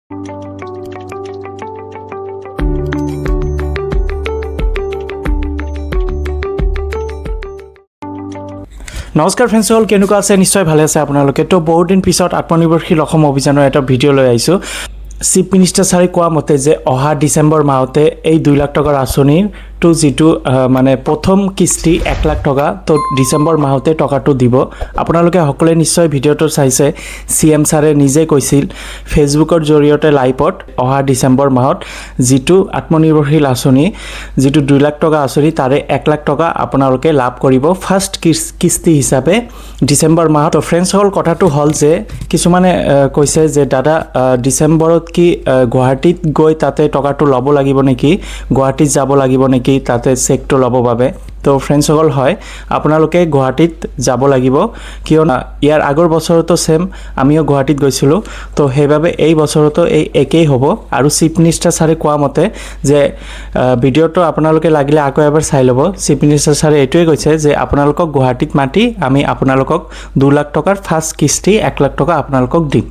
নমস্কাৰ ফ্ৰেণ্ডসকল, কেনেকুৱা আছে? নিশ্চয় ভালে আছে আপোনালোকে। তো বহুত দিন পিছত আত্মনিৰ্ভৰশীল অসম অভিযানৰ এটা ভিডিঅ' লৈ আহিছোঁ। চিফ মিনিষ্টাৰ ছাৰে কোৱা মতে যে অহা ডিচেম্বৰ মাহতে এই 2 লাখ টকাৰ আঁচনিটো যিটো মানে প্ৰথম কিস্তি 1 লাখ টকা, তো ডিচেম্বৰ মাহতে টকাটো দিব। আপোনালোকে সকলোৱে নিশ্চয় ভিডিঅ'টো চাইছে। CM ছাৰে নিজে কৈছিল ফেচবুকৰ জৰিয়তে লাইভত অহা ডিচেম্বৰ মাহত যিটো আত্মনিৰ্ভৰশীল আঁচনি, যিটো 2 লাখ টকা আঁচনি, তাৰে 1 লাখ টকা আপোনালোকে লাভ কৰিব ফাৰ্ষ্ট কিস্তি হিচাপে ডিচেম্বৰ মাহত। তো ফ্ৰেণ্ডসকল, কথাটো হ'ল যে কিছুমানে কৈছে যে দাদা ডিচেম্বৰত কি গুৱাহাটীত গৈ তাতে টকাটো ল'ব লাগিব নেকি, গুৱাহাটীত যাব লাগিব নেকি তাতে চেকটো ল'ব বাবে? তো ফ্ৰেণ্ডসকল, হয়, আপোনালোকে গুৱাহাটীত যাব লাগিব, কিয়নো ইয়াৰ আগৰ বছৰতো ছেম আমিও গুৱাহাটীত গৈছিলোঁ। তো সেইবাবে এই বছৰতো এই একেই হ'ব। আৰু চিফ মিনিষ্টাৰ ছাৰে কোৱা মতে যে ভিডিঅ'টো আপোনালোকে লাগিলে আকৌ এবাৰ চাই ল'ব। চিফ মিনিষ্টাৰ ছাৰে এইটোৱে কৈছে যে আপোনালোকক গুৱাহাটীত মাতি আমি আপোনালোকক 2 লাখ টকাৰ ফাৰ্ষ্ট কিস্তি 1 লাখ টকা আপোনালোকক দিম।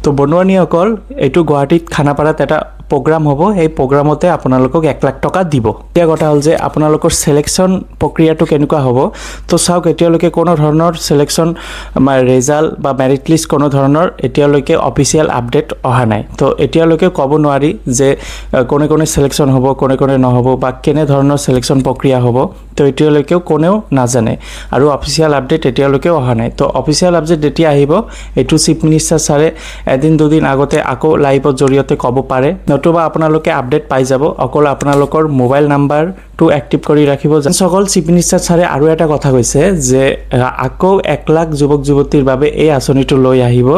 তো বনুৱানীসকল, এইটো গুৱাহাটীত খানাপাৰাত এটা প্ৰগ্ৰাম হ'ব। এই প্ৰগ্ৰামতে আপোনালোকক 1 লাখ টকা দিব। এতিয়া কথা হ'ল যে আপোনালোকৰ ছিলেকশ্যন প্ৰক্ৰিয়াটো কেনেকুৱা হ'ব। তো চাওক, এতিয়ালৈকে কোনো ধৰণৰ ছিলেকশ্যন ৰিজাল্ট বা মেৰিট লিষ্ট কোনো ধৰণৰ এতিয়ালৈকে অফিচিয়েল আপডেট অহা নাই। তো এতিয়ালৈকে ক'ব নোৱাৰি যে কোনে কোনে ছিলেকশ্যন হ'ব, কোনে কোনে নহ'ব, বা কেনে ধৰণৰ ছিলেকশ্যন প্ৰক্ৰিয়া হ'ব। তো এতিয়ালৈকেও কোনেও নাজানে আৰু অফিচিয়েল আপডেট এতিয়ালৈকেও অহা নাই। তো অফিচিয়েল আপডেট যেতিয়া আহিব, এইটো চিফ মিনিষ্টাৰ ছাৰে এদিন দুদিন আগতে আকৌ লাইভৰ জৰিয়তে ক'ব পাৰে, নতুবা আপোনালোকে আপডেট পাই যাব। অকল আপোনালোকৰ মোবাইল নাম্বাৰটো এক্টিভ কৰি ৰাখিব। সকল চিফ মিনিষ্টাৰ ছাৰে আৰু এটা কথা কৈছে যে আকৌ 1 লাখ যুৱক যুৱতীৰ বাবে এই আঁচনিটো লৈ আহিব।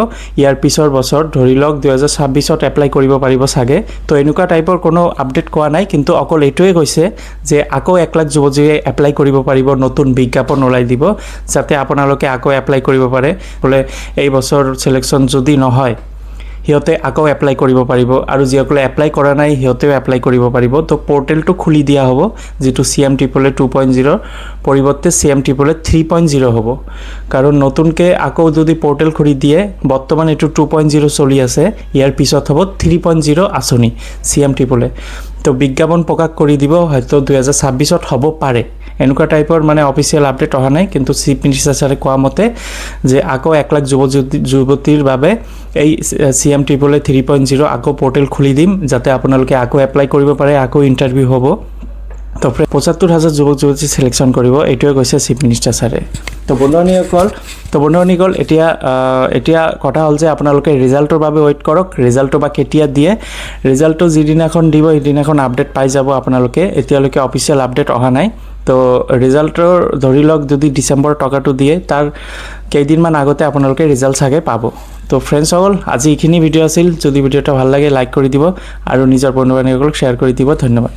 ইয়াৰ পিছৰ বছৰ ধৰি লওক 2026ত এপ্লাই কৰিব পাৰিব চাগে। তো এনেকুৱা টাইপৰ কোনো আপডেট কোৱা নাই, কিন্তু অকল এইটোৱে কৈছে যে আকৌ 1 লাখ যুৱতীয়ে এপ্লাই কৰিব পাৰিব, নতুন বিজ্ঞাপন ওলাই দিব যাতে আপোনালোকে আকৌ এপ্লাই কৰিব পাৰে। বোলে এই বছৰ ছিলেকশ্যন যদি নহয়, সিহঁতে আকৌ এপ্লাই কৰিব পাৰিব, আৰু যিসকলে এপ্লাই কৰা নাই সিহঁতেও এপ্লাই কৰিব পাৰিব। তো পৰ্টেলটো খুলি দিয়া হ'ব, যিটো CM-TPLA 2.0 পৰিৱৰ্তে CM-TPLA 3.0 হ'ব। কাৰণ নতুনকৈ আকৌ যদি পৰ্টেল খুলি দিয়ে, বৰ্তমান এইটো 2.0 চলি আছে, ইয়াৰ পিছত হ'ব 3.0 আঁচনি CM-TPLA। তো বিজ্ঞাপন প্ৰকাশ কৰি দিব, হয়তো 2026ত হ'ব পাৰে। এনেকুৱা টাইপৰ মানে অফিচিয়েল আপডেট অহা নাই, কিন্তু চিফ মিনিষ্টাৰ ছাৰে কোৱা মতে যে আকৌ 1 লাখ যুৱতীৰ বাবে এই CM-TPLA 3.0 আকৌ পৰ্টেল খুলি দিম, যাতে আপোনালোকে আকৌ এপ্লাই কৰিব পাৰে, আকৌ ইণ্টাৰভিউ হ'ব। তো 75,000 যুৱক যুৱতী ছিলেকশ্যন কৰিব, এইটোৱে কৈছে চিফ মিনিষ্টাৰ ছাৰে। তো বন্ধুসকল, এতিয়া কথা হ'ল যে আপোনালোকে ৰিজাল্টৰ বাবে ৱেইট কৰক। ৰিজাল্টটো বা কেতিয়া দিয়ে, ৰিজাল্টটো যিদিনাখন দিব সেইদিনাখন আপডেট পাই যাব আপোনালোকে। এতিয়ালৈকে অফিচিয়েল আপডেট অহা নাই। তো ৰিজাল্টৰ ধৰি লওক যদি ডিচেম্বৰ টকাটো দিয়ে, তাৰ কেইদিনমান আগতে আপোনালোকে ৰিজাল্ট চাগে পাব। তো ফ্ৰেণ্ডসকল, আজি এইখিনি ভিডিঅ' আছিল। যদি ভিডিঅ'টো ভাল লাগে লাইক কৰি দিব আৰু নিজৰ বন্ধু বান্ধৱীসকলক শ্বেয়াৰ কৰি দিব। ধন্যবাদ।